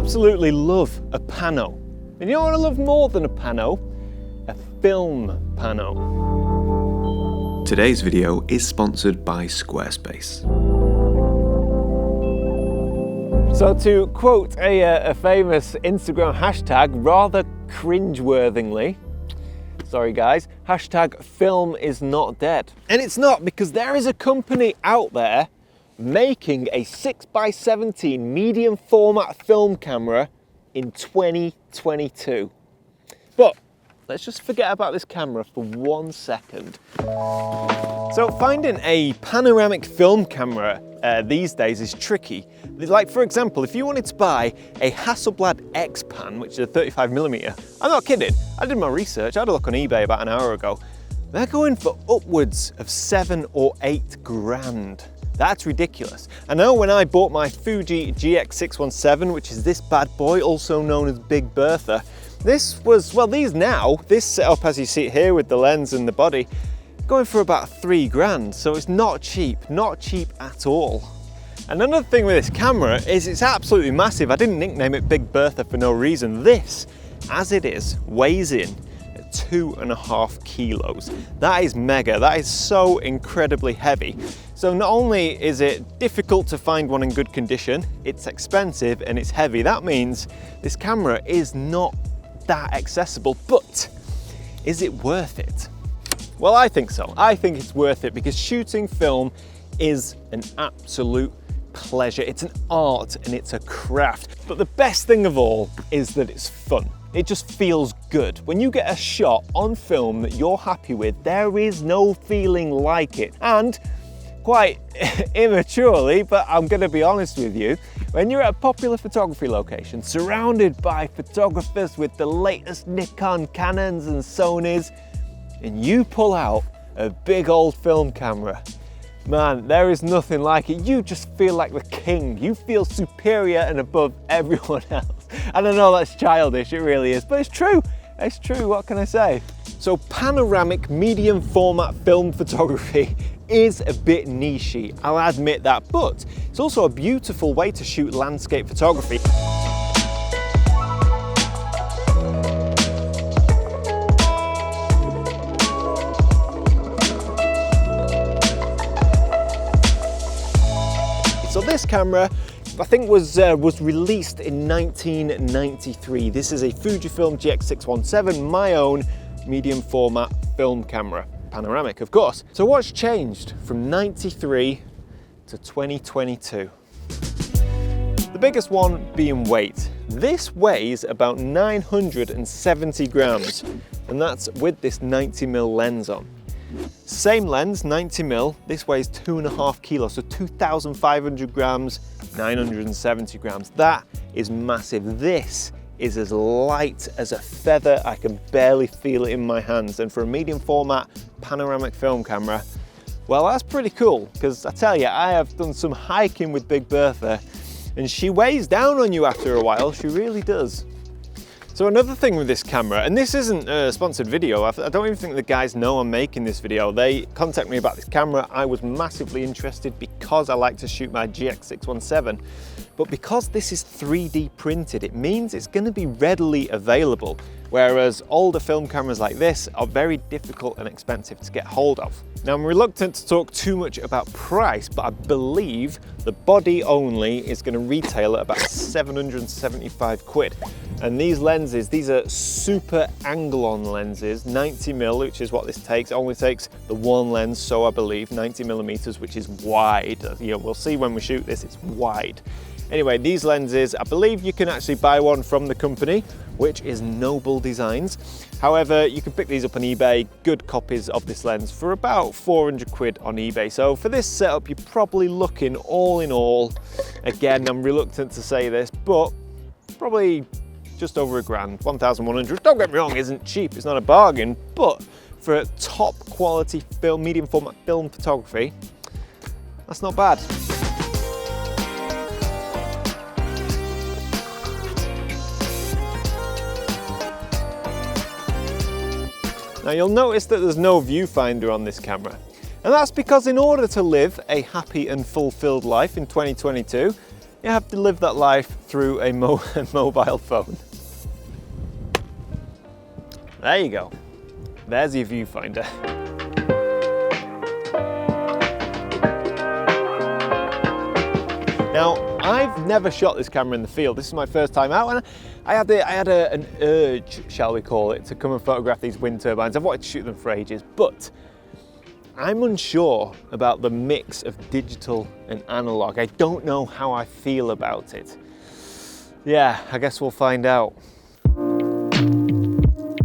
absolutely love a pano. And you know what I love more than a pano? A film pano. Today's video is sponsored by Squarespace. So to quote a famous Instagram hashtag, rather cringe-worthingly, sorry guys, hashtag film is not dead. And it's not, because there is a company out there making a 6x17 medium format film camera in 2022. But let's just forget about this camera for 1 second. So finding a panoramic film camera these days is tricky. Like for example, if you wanted to buy a Hasselblad X-Pan, which is a 35mm, I'm not kidding, I did my research, I had a look on eBay about an hour ago. They're going for upwards of 7 or 8 grand. That's ridiculous. I know when I bought my Fuji GX617, which is this bad boy, also known as Big Bertha, this was, well, this setup as you see it here with the lens and the body, going for about 3 grand. So it's not cheap at all. And another thing with this camera is it's absolutely massive. I didn't nickname it Big Bertha for no reason. This, as it is, weighs in at 2.5 kilos. That is mega, that is so incredibly heavy. So not only is it difficult to find one in good condition, it's expensive and it's heavy. That means this camera is not that accessible, but is it worth it? Well, I think so. I think it's worth it because shooting film is an absolute pleasure. It's an art and it's a craft. But the best thing of all is that it's fun. It just feels good. When you get a shot on film that you're happy with, there is no feeling like it. And quite immaturely, but I'm gonna be honest with you, when you're at a popular photography location, surrounded by photographers with the latest Nikon, Canons and Sonys, and you pull out a big old film camera, man, there is nothing like it. You just feel like the king. You feel superior and above everyone else. And I know that's childish, it really is, but it's true. It's true, what can I say? So panoramic medium format film photography is a bit nichey, I'll admit that, but it's also a beautiful way to shoot landscape photography. So this camera, I think was released in 1993. This is a Fujifilm GX617, my own medium format film camera. Panoramic, of course. So what's changed from 93 to 2022? The biggest one being weight. This weighs about 970 grams, and that's with this 90mm lens on. Same lens, 90mm, this weighs 2.5 kilos, so 2,500 grams, 970 grams. That is massive. This is as light as a feather. I can barely feel it in my hands. And for a medium format panoramic film camera, well, that's pretty cool, because I tell you, I have done some hiking with Big Bertha and she weighs down on you after a while, she really does. So another thing with this camera, and this isn't a sponsored video, I don't even think the guys know I'm making this video. They contacted me about this camera. I was massively interested because I like to shoot my GX617, but because this is 3D printed, it means it's going to be readily available, whereas older film cameras like this are very difficult and expensive to get hold of. Now, I'm reluctant to talk too much about price, but I believe the body only is going to retail at about 775 quid. And these lenses, these are super angle-on lenses, 90mm, which is what this takes. It only takes the one lens, so I believe, 90mm, which is wide. You know, we'll see when we shoot this, it's wide. Anyway, these lenses, I believe you can actually buy one from the company, which is Noble Designs. However, you can pick these up on eBay, good copies of this lens, for about 400 quid on eBay. So for this setup, you're probably looking all in all, again, I'm reluctant to say this, but probably just over a grand, 1,100. Don't get me wrong, isn't cheap, it's not a bargain, but for top quality film, medium format film photography, that's not bad. Now you'll notice that there's no viewfinder on this camera, and that's because in order to live a happy and fulfilled life in 2022, you have to live that life through a mobile phone. There you go. There's your viewfinder. Now, I've never shot this camera in the field. This is my first time out, and I had an urge, shall we call it, to come and photograph these wind turbines. I've wanted to shoot them for ages, but I'm unsure about the mix of digital and analog. I don't know how I feel about it. Yeah, I guess we'll find out.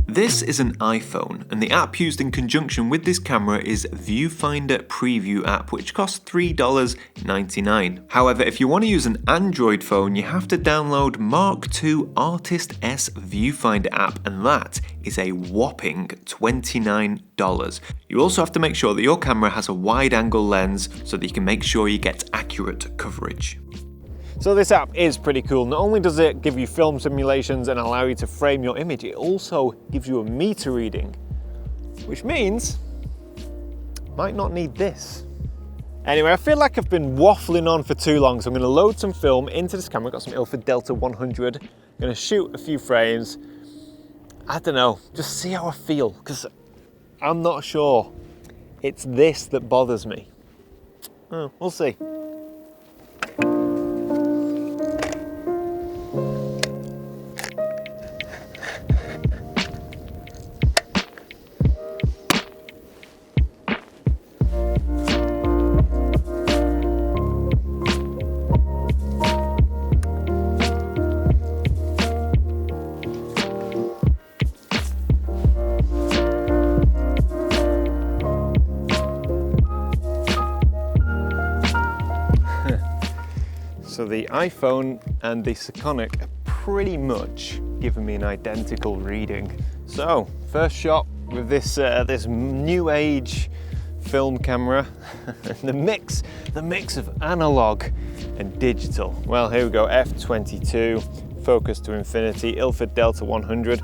This is an iPhone, and the app used in conjunction with this camera is Viewfinder Preview app, which costs $3.99. However, if you want to use an Android phone, you have to download Mark II Artist S Viewfinder app, and that is a whopping $29. You also have to make sure that your camera has a wide-angle lens so that you can make sure you get accurate coverage. So this app is pretty cool. Not only does it give you film simulations and allow you to frame your image, it also gives you a meter reading, which means might not need this. Anyway, I feel like I've been waffling on for too long, so I'm going to load some film into this camera. I've got some 𝘧𝘧𝘪𝘭𝘪𝘢𝘵. I'm going to shoot a few frames. I don't know, just see how I feel, because I'm not sure. It's this that bothers me. Oh, we'll see. So the iPhone and the Sekonic are pretty much giving me an identical reading. So first shot with this this new age film camera, the mix of analog and digital. Well, here we go, f/22, focus to infinity, 𝘧𝘧𝘪𝘭𝘪𝘢𝘵.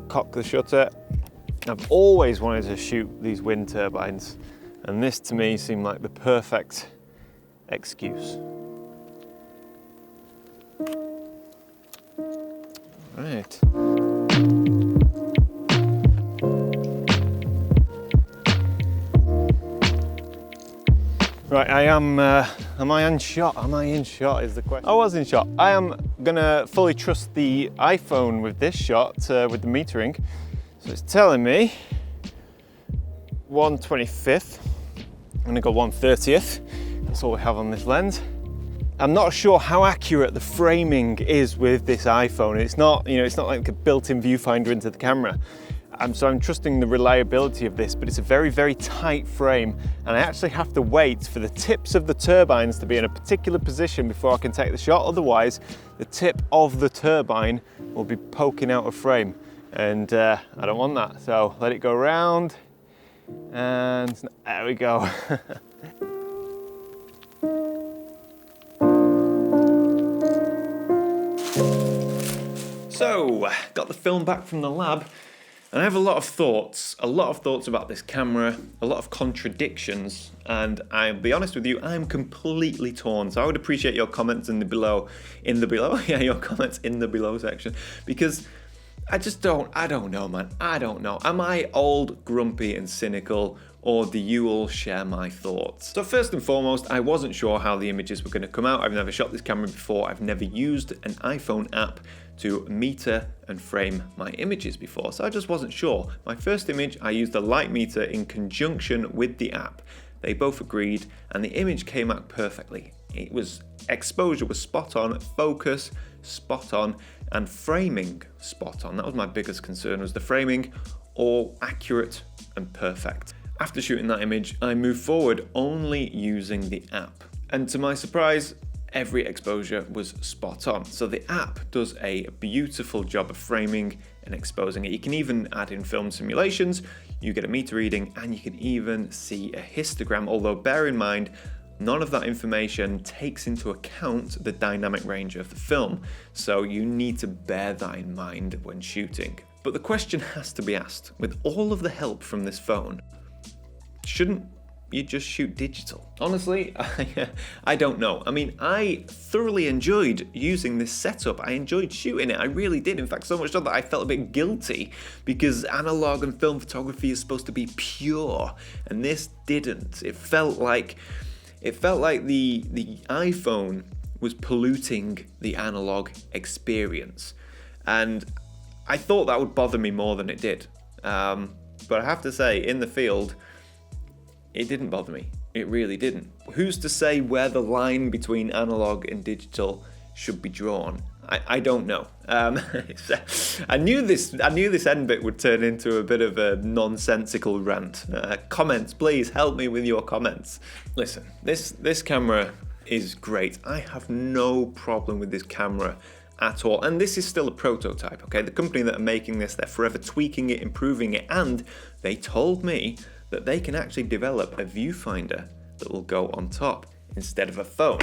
Cock the shutter. I've always wanted to shoot these wind turbines, and this to me seemed like the perfect excuse. Right. Right, am I in shot? Am I in shot is the question. I was in shot. I am gonna fully trust the iPhone with this shot, with the metering. So it's telling me 1/25th. I'm gonna go 1/30th. That's all we have on this lens. I'm not sure how accurate the framing is with this iPhone. It's not, it's not like a built-in viewfinder into the camera. So I'm trusting the reliability of this, but it's a very, very tight frame, and I actually have to wait for the tips of the turbines to be in a particular position before I can take the shot. Otherwise, the tip of the turbine will be poking out of frame, and I don't want that. So let it go round, and there we go. So, got the film back from the lab, and I have a lot of thoughts about this camera, a lot of contradictions, and I'll be honest with you, I'm completely torn. So I would appreciate your comments in the below, yeah, your comments in the below section, because I don't know, man, I don't know. Am I old, grumpy, and cynical, or do you all share my thoughts? So first and foremost, I wasn't sure how the images were going to come out. I've never shot this camera before. I've never used an iPhone app to meter and frame my images before, so I just wasn't sure. My first image, I used a light meter in conjunction with the app. They both agreed, and the image came out perfectly. Exposure was spot on, focus spot on, and framing spot on. That was my biggest concern, was the framing all accurate and perfect. After shooting that image, I moved forward only using the app. And to my surprise, every exposure was spot on. So the app does a beautiful job of framing and exposing it. You can even add in film simulations, you get a meter reading, and you can even see a histogram, although bear in mind, none of that information takes into account the dynamic range of the film. So you need to bear that in mind when shooting. But the question has to be asked, with all of the help from this phone, shouldn't you just shoot digital? Honestly, I don't know. I mean, I thoroughly enjoyed using this setup. I enjoyed shooting it. I really did. In fact, so much so that I felt a bit guilty because analog and film photography is supposed to be pure, and this didn't. It felt like the iPhone was polluting the analog experience, and I thought that would bother me more than it did. But I have to say, in the field, it didn't bother me. It really didn't. Who's to say where the line between analog and digital should be drawn? I don't know. I knew this end bit would turn into a bit of a nonsensical rant. Comments, please help me with your comments. Listen, this camera is great. I have no problem with this camera at all. And this is still a prototype, okay? The company that are making this, they're forever tweaking it, improving it, and they told me that they can actually develop a viewfinder that will go on top instead of a phone.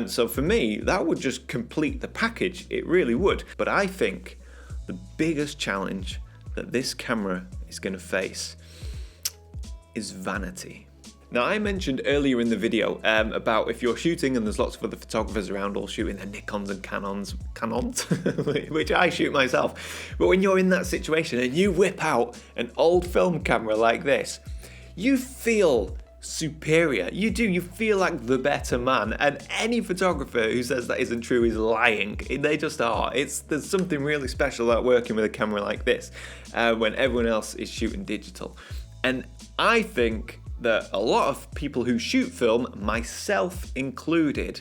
So for me, that would just complete the package. It really would. But I think the biggest challenge that this camera is going to face is vanity. Now, I mentioned earlier in the video about if you're shooting and there's lots of other photographers around all shooting their Nikons and Canons, which I shoot myself. But when you're in that situation and you whip out an old film camera like this, you feel superior. You do. You feel like the better man. And any photographer who says that isn't true is lying. They just are. There's something really special about working with a camera like this when everyone else is shooting digital. And I think that a lot of people who shoot film, myself included,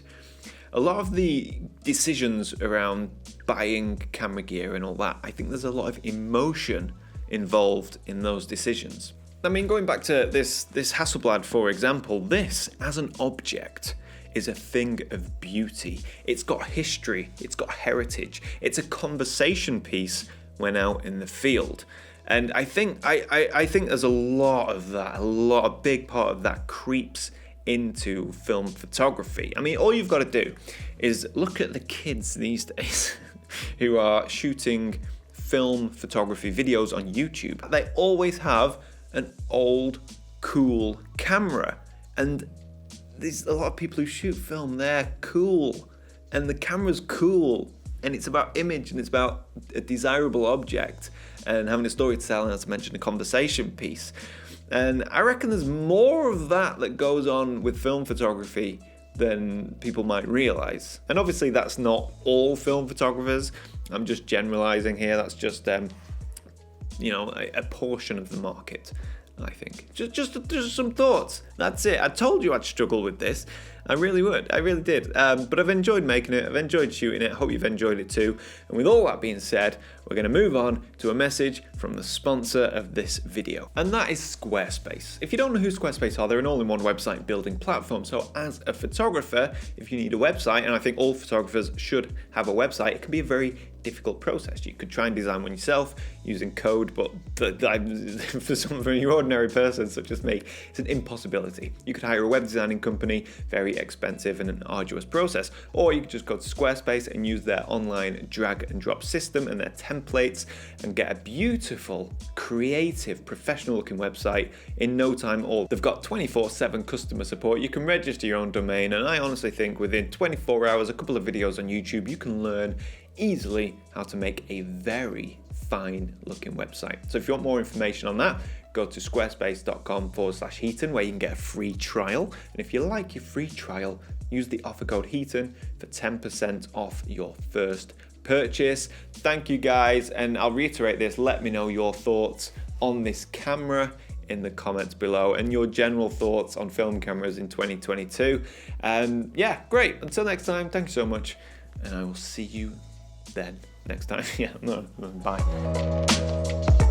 a lot of the decisions around buying camera gear and all that, I think there's a lot of emotion involved in those decisions. I mean, going back to this Hasselblad, for example, this as an object is a thing of beauty. It's got history, it's got heritage, it's a conversation piece when out in the field. And I think there's a lot of that, a big part of that creeps into film photography. I mean, all you've got to do is look at the kids these days who are shooting film photography videos on YouTube. They always have an old, cool camera. And there's a lot of people who shoot film, they're cool. And the camera's cool. And it's about image and it's about a desirable object and having a story to tell, and as I mentioned, a conversation piece. And I reckon there's more of that goes on with film photography than people might realize. And obviously that's not all film photographers. I'm just generalizing here. That's just a portion of the market, I think. Just some thoughts. That's it. I told you I'd struggle with this. I really would. I really did. But I've enjoyed making it. I've enjoyed shooting it. I hope you've enjoyed it too. And with all that being said, we're going to move on to a message from the sponsor of this video. And that is Squarespace. If you don't know who Squarespace are, they're an all-in-one website building platform. So as a photographer, if you need a website, and I think all photographers should have a website, it can be a very difficult process. You could try and design one yourself using code, but for your ordinary person such as me, it's an impossibility. You could hire a web designing company, very expensive and an arduous process, or you could just go to Squarespace and use their online drag and drop system and their templates and get a beautiful, creative, professional looking website in no time at all. They've got 24/7 customer support. You can register your own domain, and I honestly think within 24 hours, a couple of videos on YouTube, you can learn easily how to make a very fine looking website. So if you want more information on that, go to squarespace.com/Heaton where you can get a free trial. And if you like your free trial, use the offer code Heaton for 10% off your first purchase. Thank you guys, and I'll reiterate this, let me know your thoughts on this camera in the comments below and your general thoughts on film cameras in 2022. And yeah, great. Until next time, thank you so much, and I will see you then next time. Bye.